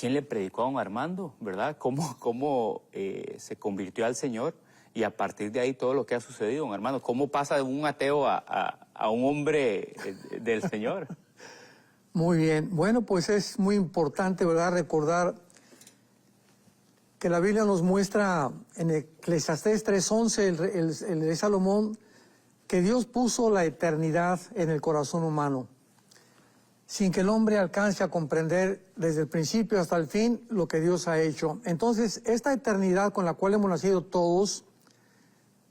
quién le predicó a don Armando, ¿verdad? ¿Cómo se convirtió al Señor? Y a partir de ahí todo lo que ha sucedido, don Armando. ¿Cómo pasa de un ateo a un hombre del Señor? Muy bien. Bueno, pues es muy importante, ¿verdad?, recordar que la Biblia nos muestra en Eclesiastés 3:11, el de Salomón, que Dios puso la eternidad en el corazón humano, sin que el hombre alcance a comprender desde el principio hasta el fin lo que Dios ha hecho. Entonces, esta eternidad con la cual hemos nacido todos,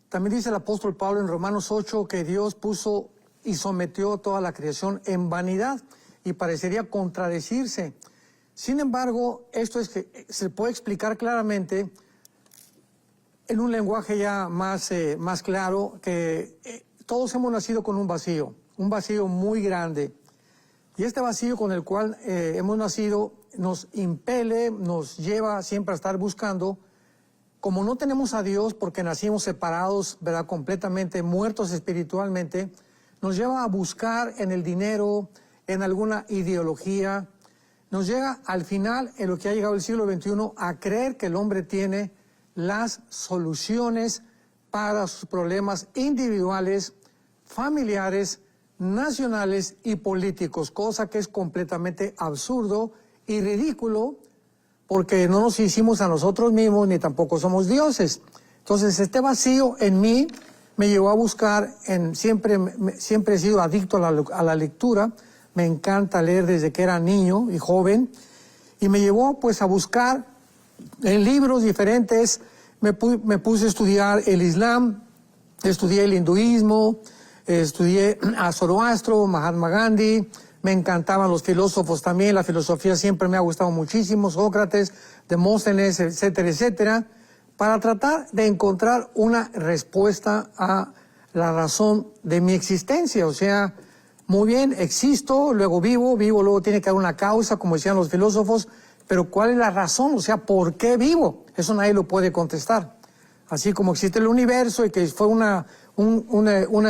también dice el apóstol Pablo en Romanos 8 que Dios puso y sometió toda la creación en vanidad, y parecería contradecirse. Sin embargo, esto es que se puede explicar claramente en un lenguaje ya más claro, que todos hemos nacido con un vacío muy grande. Y este vacío con el cual hemos nacido nos impele, nos lleva siempre a estar buscando. Como no tenemos a Dios porque nacimos separados, ¿verdad?, completamente muertos espiritualmente, nos lleva a buscar en el dinero, en alguna ideología. Nos llega al final, en lo que ha llegado el siglo XXI, a creer que el hombre tiene las soluciones para sus problemas individuales, familiares, nacionales y políticos, cosa que es completamente absurdo y ridículo, porque no nos hicimos a nosotros mismos ni tampoco somos dioses. Entonces, este vacío en mí me llevó a buscar, siempre he sido adicto a la lectura, me encanta leer desde que era niño y joven, y me llevó pues a buscar en libros diferentes. Me puse a estudiar el Islam, estudié el hinduismo, estudié a Zoroastro, Mahatma Gandhi, me encantaban los filósofos también, la filosofía siempre me ha gustado muchísimo, Sócrates, Demóstenes, etcétera, etcétera, para tratar de encontrar una respuesta a la razón de mi existencia. O sea, muy bien, existo, luego vivo, luego tiene que haber una causa, como decían los filósofos, pero ¿cuál es la razón? O sea, ¿por qué vivo? Eso nadie lo puede contestar. Así como existe el universo y que fue una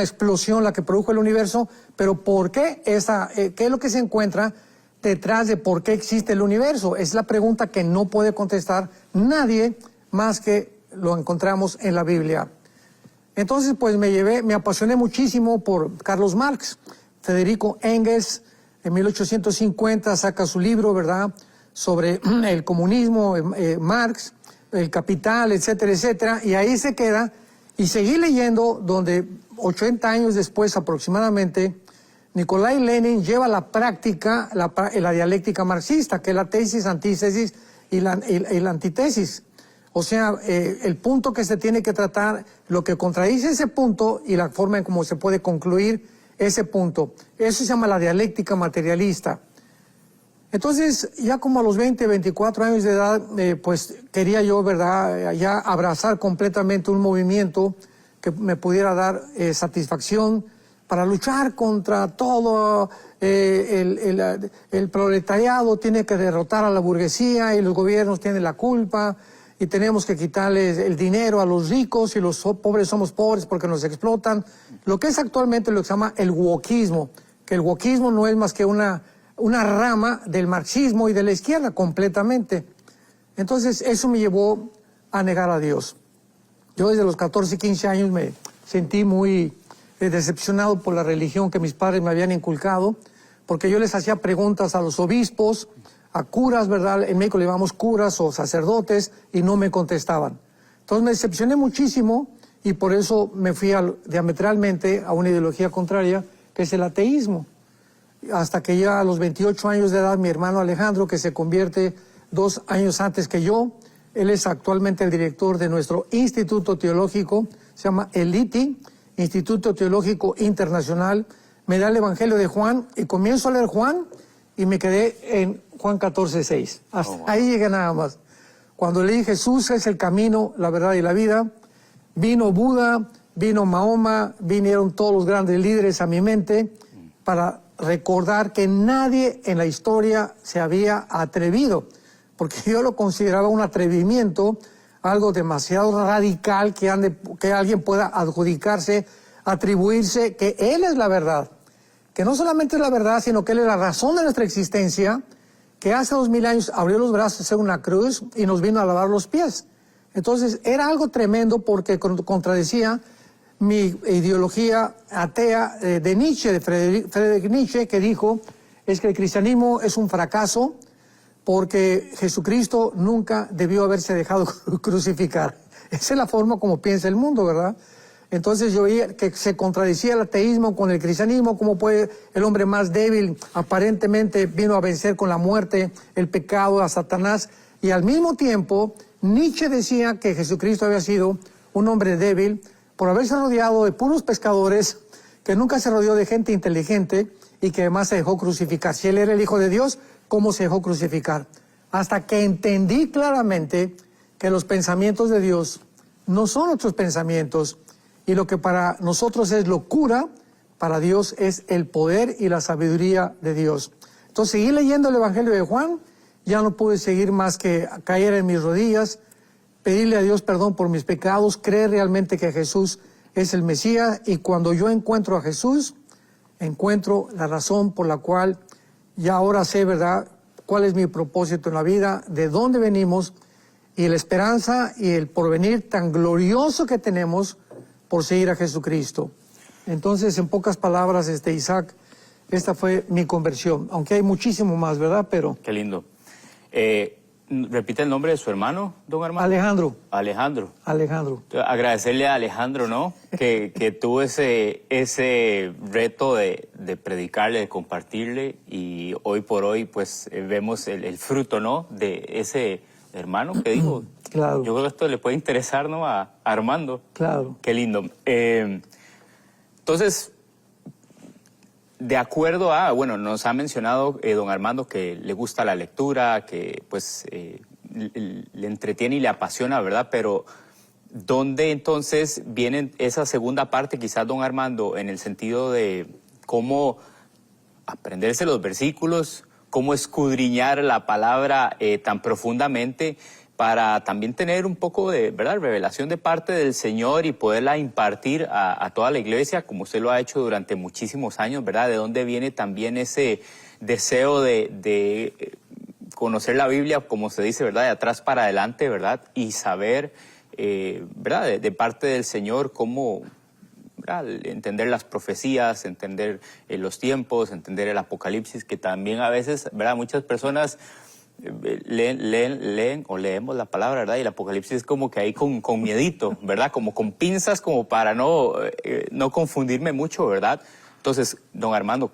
explosión la que produjo el universo, pero ¿por qué? ¿Qué es lo que se encuentra detrás de por qué existe el universo? Es la pregunta que no puede contestar nadie más que lo encontramos en la Biblia. Entonces, pues me apasioné muchísimo por Carlos Marx. Federico Engels, en 1850, saca su libro, ¿verdad?, sobre el comunismo, Marx, el capital, etcétera, etcétera, y ahí se queda. Y seguí leyendo, donde 80 años después aproximadamente, Nikolai Lenin lleva a la práctica la dialéctica marxista, que es la tesis, antítesis y la antítesis. O sea, el punto que se tiene que tratar, lo que contradice ese punto y la forma en cómo se puede concluir ese punto. Eso se llama la dialéctica materialista. Entonces, ya como a los 20, 24 años de edad, pues quería yo, ¿verdad?, ya abrazar completamente un movimiento que me pudiera dar satisfacción para luchar contra todo el proletariado. Tiene que derrotar a la burguesía y los gobiernos tienen la culpa y tenemos que quitarles el dinero a los ricos y los pobres somos pobres porque nos explotan. Lo que es actualmente lo que se llama el wokismo, que el wokismo no es más que una rama del marxismo y de la izquierda completamente. Entonces eso me llevó a negar a Dios. Yo desde los 14, 15 años me sentí muy decepcionado por la religión que mis padres me habían inculcado, porque yo les hacía preguntas a los obispos, a curas, ¿verdad? En México le llamamos curas o sacerdotes, y no me contestaban. Entonces me decepcioné muchísimo y por eso me fui diametralmente a una ideología contraria, que es el ateísmo. Hasta que ya a los 28 años de edad, mi hermano Alejandro, que se convierte 2 años antes que yo, él es actualmente el director de nuestro Instituto Teológico, se llama el ITI, Instituto Teológico Internacional, me da el Evangelio de Juan y comienzo a leer Juan y me quedé en Juan 14:6. Hasta ahí llegué nada más. Cuando leí Jesús es el camino, la verdad y la vida, vino Buda, vino Mahoma, vinieron todos los grandes líderes a mi mente para recordar que nadie en la historia se había atrevido, porque yo lo consideraba un atrevimiento, algo demasiado radical que alguien pueda adjudicarse, atribuirse que Él es la verdad, que no solamente es la verdad, sino que Él es la razón de nuestra existencia, que hace 2000 años abrió los brazos en una cruz y nos vino a lavar los pies. Entonces era algo tremendo porque contradecía mi ideología atea de Nietzsche, de Friedrich Nietzsche, que dijo es que el cristianismo es un fracaso porque Jesucristo nunca debió haberse dejado crucificar. Esa es la forma como piensa el mundo, ¿verdad? Entonces yo veía que se contradecía el ateísmo con el cristianismo, cómo puede el hombre más débil aparentemente vino a vencer con la muerte, el pecado, a Satanás, y al mismo tiempo Nietzsche decía que Jesucristo había sido un hombre débil por haberse rodeado de puros pescadores, que nunca se rodeó de gente inteligente y que además se dejó crucificar. Si él era el Hijo de Dios, ¿cómo se dejó crucificar? Hasta que entendí claramente que los pensamientos de Dios no son nuestros pensamientos, y lo que para nosotros es locura, para Dios es el poder y la sabiduría de Dios. Entonces seguí leyendo el Evangelio de Juan, ya no pude seguir más que caer en mis rodillas, pedirle a Dios perdón por mis pecados, creer realmente que Jesús es el Mesías, y cuando yo encuentro a Jesús, encuentro la razón por la cual ya ahora sé, ¿verdad?, cuál es mi propósito en la vida, de dónde venimos, y la esperanza y el porvenir tan glorioso que tenemos por seguir a Jesucristo. Entonces, en pocas palabras, Isaac, esta fue mi conversión, aunque hay muchísimo más, ¿verdad? Pero... Qué lindo. ¿Repite el nombre de su hermano, don Armando? Alejandro. Alejandro. Alejandro. Agradecerle a Alejandro, ¿no? que tuvo ese reto de predicarle, de compartirle, y hoy por hoy, pues, vemos el fruto, ¿no?, de ese hermano que dijo. Claro. Yo creo que esto le puede interesar, ¿no?, a Armando. Claro. Qué lindo. Entonces, de acuerdo a, bueno, nos ha mencionado don Armando que le gusta la lectura, que pues le entretiene y le apasiona, ¿verdad? Pero ¿dónde entonces viene esa segunda parte, quizás, don Armando, en el sentido de cómo aprenderse los versículos, cómo escudriñar la palabra tan profundamente, para también tener un poco de, ¿verdad?, revelación de parte del Señor y poderla impartir a toda la iglesia, como usted lo ha hecho durante muchísimos años, ¿verdad? ¿De dónde viene también ese deseo de conocer la Biblia, como se dice, ¿verdad?, de atrás para adelante, ¿verdad? Y saber, ¿verdad?, de parte del Señor cómo, ¿verdad?, entender las profecías, entender los tiempos, entender el Apocalipsis, que también a veces, ¿verdad?, muchas personas leen o leemos la palabra, ¿verdad? Y el Apocalipsis es como que ahí con miedito, ¿verdad? Como con pinzas, como para no confundirme mucho, ¿verdad? Entonces, don Armando,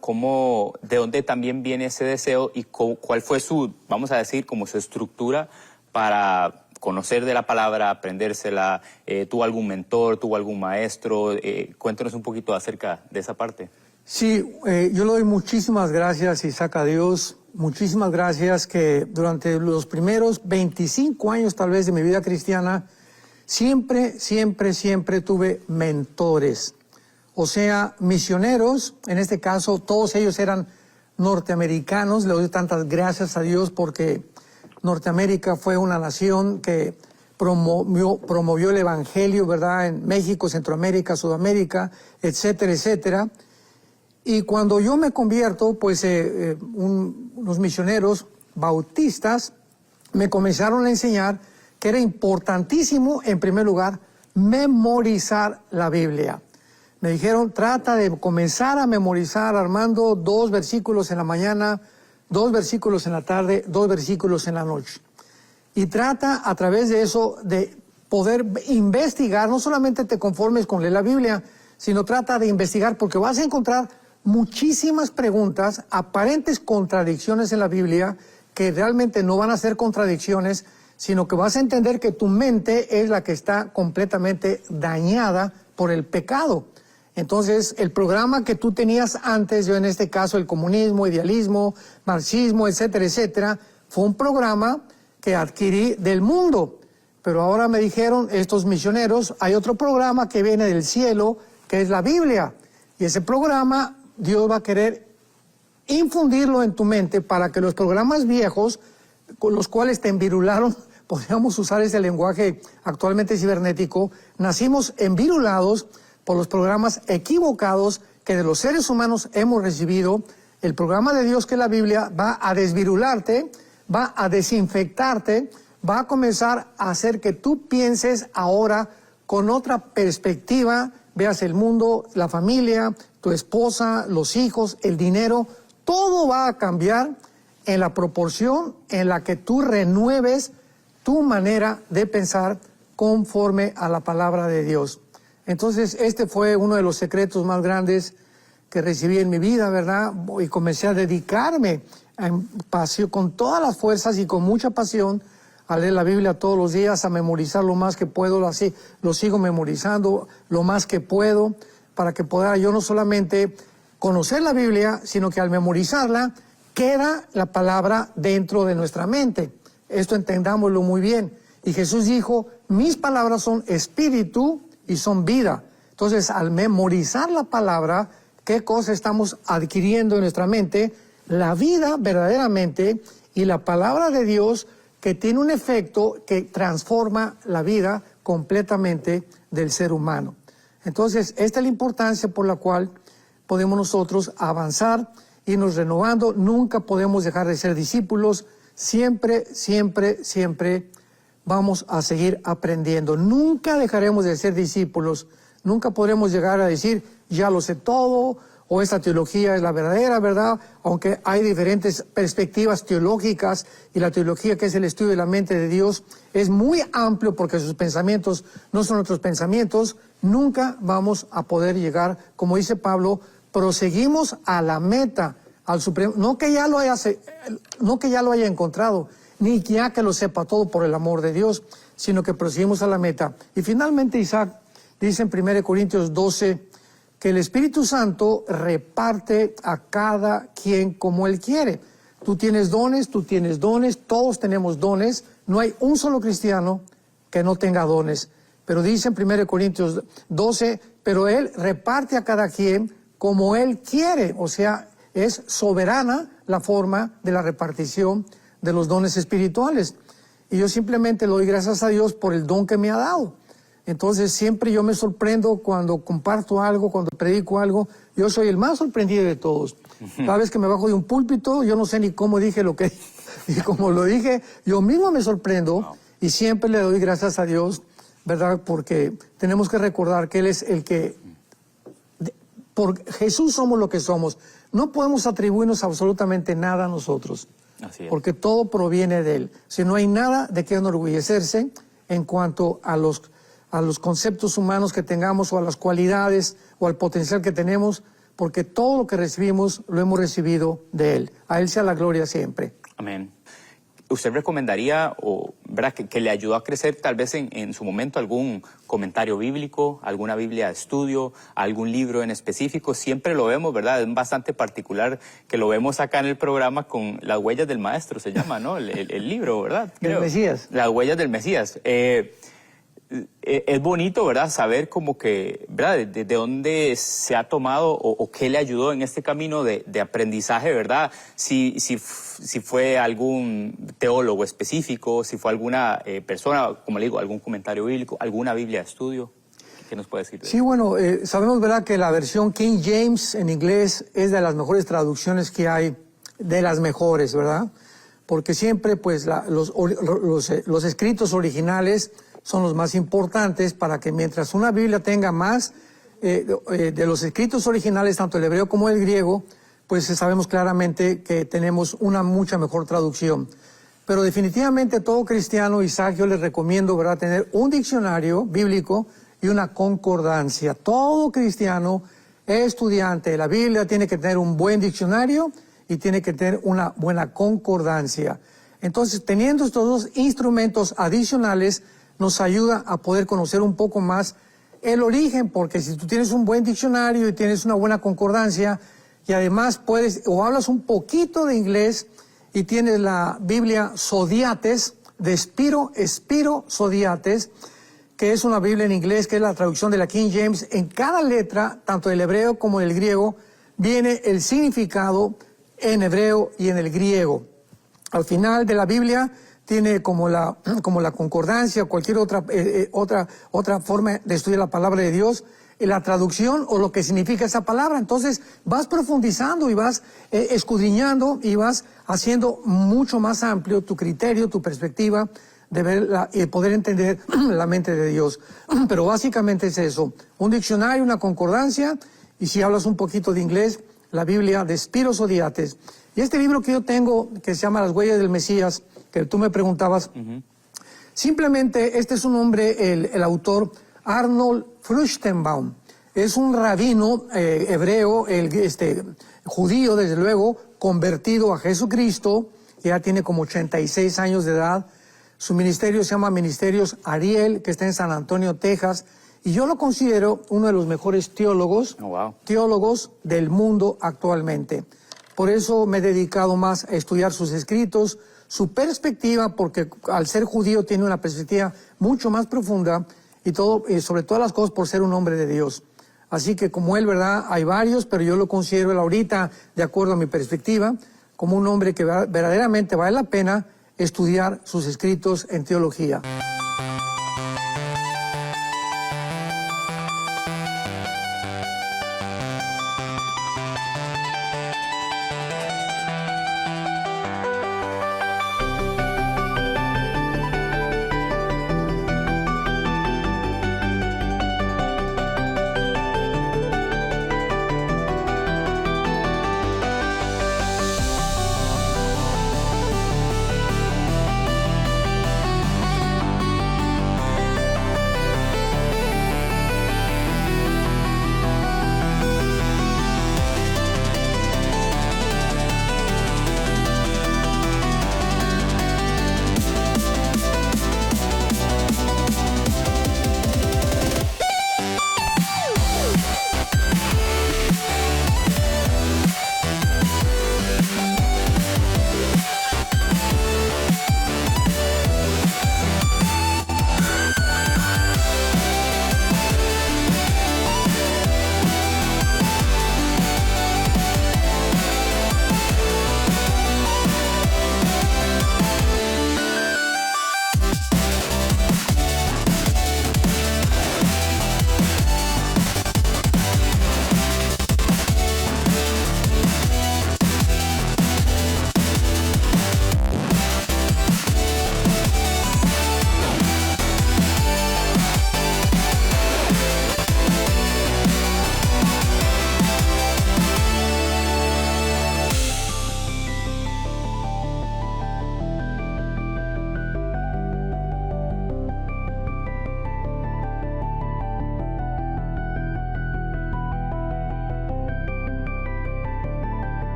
¿de dónde también viene ese deseo y cuál fue su, vamos a decir, como su estructura para conocer de la palabra, aprendérsela? ¿Tuvo algún mentor, tuvo algún maestro? Cuéntanos un poquito acerca de esa parte. Sí, yo le doy muchísimas gracias, Isaac, a Dios. Muchísimas gracias que durante los primeros 25 años tal vez de mi vida cristiana, siempre tuve mentores. O sea, misioneros, en este caso todos ellos eran norteamericanos. Le doy tantas gracias a Dios porque Norteamérica fue una nación que promovió el evangelio, ¿verdad?, en México, Centroamérica, Sudamérica, etcétera, etcétera. Y cuando yo me convierto, pues unos misioneros bautistas me comenzaron a enseñar que era importantísimo, en primer lugar, memorizar la Biblia. Me dijeron, trata de comenzar a memorizar, Armando, 2 versículos en la mañana, 2 versículos en la tarde, 2 versículos en la noche. Y trata a través de eso de poder investigar, no solamente te conformes con leer la Biblia, sino trata de investigar porque vas a encontrar muchísimas preguntas, aparentes contradicciones en la Biblia, que realmente no van a ser contradicciones, sino que vas a entender que tu mente es la que está completamente dañada por el pecado. Entonces, el programa que tú tenías antes, yo en este caso el comunismo, idealismo, marxismo, etcétera, etcétera, fue un programa que adquirí del mundo. Pero ahora me dijeron estos misioneros, hay otro programa que viene del cielo, que es la Biblia. Y ese programa Dios va a querer infundirlo en tu mente para que los programas viejos, con los cuales te envirularon, podríamos usar ese lenguaje actualmente cibernético, nacimos envirulados por los programas equivocados que de los seres humanos hemos recibido, El programa de Dios, que es la Biblia, va a desvirularte, va a desinfectarte, va a comenzar a hacer que tú pienses ahora con otra perspectiva, veas el mundo, la familia, tu esposa, los hijos, el dinero, todo va a cambiar en la proporción en la que tú renueves tu manera de pensar conforme a la palabra de Dios. Entonces, este fue uno de los secretos más grandes que recibí en mi vida, ¿verdad? Y comencé a dedicarme con todas las fuerzas y con mucha pasión a leer la Biblia todos los días, a memorizar lo más que puedo, así lo sigo memorizando lo más que puedo, para que pueda yo no solamente conocer la Biblia, sino que al memorizarla queda la palabra dentro de nuestra mente. Esto entendámoslo muy bien. Y Jesús dijo, mis palabras son espíritu y son vida. Entonces, al memorizar la palabra, ¿qué cosa estamos adquiriendo en nuestra mente? La vida verdaderamente, y la palabra de Dios, que tiene un efecto que transforma la vida completamente del ser humano. Entonces, esta es la importancia por la cual podemos nosotros avanzar, irnos renovando. Nunca podemos dejar de ser discípulos. Siempre, siempre, siempre vamos a seguir aprendiendo. Nunca dejaremos de ser discípulos. Nunca podremos llegar a decir, ya lo sé todo, o esta teología es la verdadera, ¿verdad? Aunque hay diferentes perspectivas teológicas, y la teología, que es el estudio de la mente de Dios, es muy amplio porque sus pensamientos no son nuestros pensamientos. Nunca vamos a poder llegar, como dice Pablo, proseguimos a la meta, al supremo, no que ya lo haya encontrado, ni ya que lo sepa todo por el amor de Dios, sino que proseguimos a la meta. Y finalmente Isaac dice en 1 Corintios 12 que el Espíritu Santo reparte a cada quien como Él quiere. Tú tienes dones, todos tenemos dones. No hay un solo cristiano que no tenga dones. Pero dice en 1 Corintios 12, pero Él reparte a cada quien como Él quiere. O sea, es soberana la forma de la repartición de los dones espirituales. Y yo simplemente le doy gracias a Dios por el don que me ha dado. Entonces siempre yo me sorprendo cuando comparto algo, cuando predico algo. Yo soy el más sorprendido de todos. Cada vez que me bajo de un púlpito, yo no sé ni cómo dije lo que dije. Y como lo dije, yo mismo me sorprendo. Y siempre le doy gracias a Dios, ¿verdad? Porque tenemos que recordar que Él es el que... Por Jesús somos lo que somos. No podemos atribuirnos absolutamente nada a nosotros. Así es. Porque todo proviene de Él. Si no hay nada de qué enorgullecerse en cuanto a los conceptos humanos que tengamos, o a las cualidades, o al potencial que tenemos, porque todo lo que recibimos lo hemos recibido de Él. A Él sea la gloria siempre. Amén. ¿Usted recomendaría, ¿verdad?, que le ayudó a crecer tal vez en su momento algún comentario bíblico, alguna Biblia de estudio, algún libro en específico? Siempre lo vemos, ¿verdad? Es bastante particular que lo vemos acá en el programa con Las Huellas del Maestro, se llama, ¿no? El libro, ¿verdad? Del Mesías. Las Huellas del Mesías. Es bonito, ¿verdad?, saber como que, ¿verdad?, de dónde se ha tomado o qué le ayudó en este camino de aprendizaje, ¿verdad? Si fue algún teólogo específico, si fue alguna persona, como le digo, algún comentario bíblico, alguna Biblia de estudio. ¿Qué nos puede decir de eso? Sí, bueno, sabemos, ¿verdad?, que la versión King James en inglés es de las mejores traducciones que hay, de las mejores, ¿verdad? Porque siempre, pues, los escritos originales son los más importantes, para que mientras una Biblia tenga más de los escritos originales, tanto el hebreo como el griego, pues sabemos claramente que tenemos una mucha mejor traducción. Pero definitivamente todo cristiano, Isaac, yo les recomiendo, ¿verdad?, tener un diccionario bíblico y una concordancia. Todo cristiano estudiante de la Biblia tiene que tener un buen diccionario y tiene que tener una buena concordancia. Entonces, teniendo estos dos instrumentos adicionales, nos ayuda a poder conocer un poco más el origen, porque si tú tienes un buen diccionario y tienes una buena concordancia, y además puedes, o hablas un poquito de inglés, y tienes la Biblia Sodiates, de Spiro Sodiates, que es una Biblia en inglés, que es la traducción de la King James. En cada letra, tanto del hebreo como del griego, viene el significado en hebreo y en el griego. Al final de la Biblia tiene como la concordancia o cualquier otra forma de estudiar la palabra de Dios. la traducción o lo que significa esa palabra. Entonces vas profundizando y vas escudriñando y vas haciendo mucho más amplio tu criterio, tu perspectiva de ver y poder entender la mente de Dios. Pero básicamente es eso, un diccionario, una concordancia, y si hablas un poquito de inglés, la Biblia de Spiros Odiates. Y este libro que yo tengo, que se llama Las Huellas del Mesías, que tú me preguntabas, simplemente este es un hombre, el autor Arnold Fruchtenbaum. Es un rabino hebreo, judío desde luego, convertido a Jesucristo, que ya tiene como 86 años de edad. Su ministerio se llama Ministerios Ariel, que está en San Antonio, Texas, y yo lo considero uno de los mejores teólogos del mundo actualmente. Por eso me he dedicado más a estudiar sus escritos, su perspectiva, porque al ser judío tiene una perspectiva mucho más profunda, y sobre todas las cosas por ser un hombre de Dios. Así que como él, ¿verdad? Hay varios, pero yo lo considero él ahorita, de acuerdo a mi perspectiva, como un hombre que verdaderamente vale la pena estudiar sus escritos en teología.